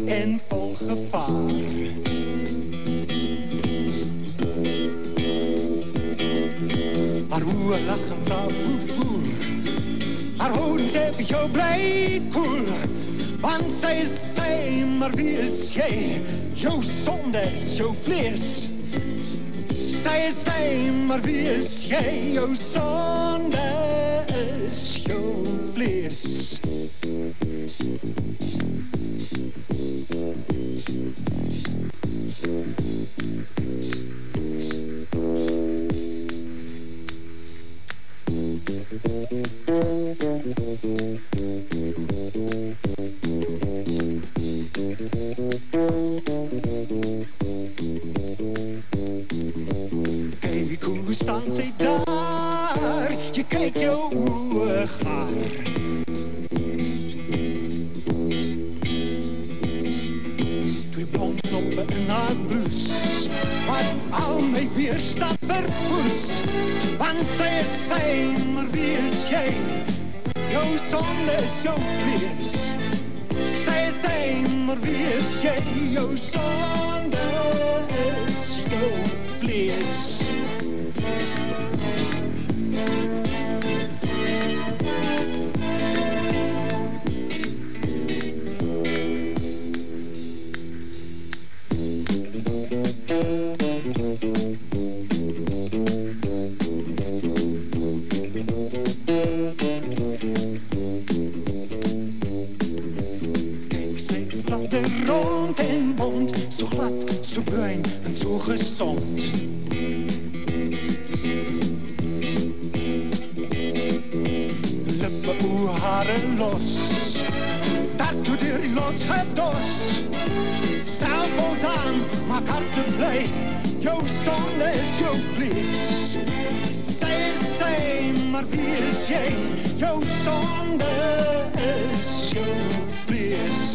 en vol gevaar. Haar oë lag en vra voel. Haar houding sê vir jou bly cool. Want sy sê, maar wie is jy? Jou sonde is jou vlees. Sy sê, maar wie is jy? Jou sonde is jou vlees. Kyk hoe staan sy daar, jy kyk jou oë gaar. Twee blond knoppe in haar blouse, wat al my weerstand verpoes. Want sy is sy, maar wie is jy? Jou sonde is jou vlees. Sy is sy, maar wie is jy? Jou sonde is jou vlees. Rond en bond, so glad, so bruin en so gezond. Lippe, oe, haren los, tattoo deur die los gedos. Self voldaan, maak harte blij, jou sonde is jou vlees. Sy is sy, maar wie is jy? Jou sonde is jou vlees.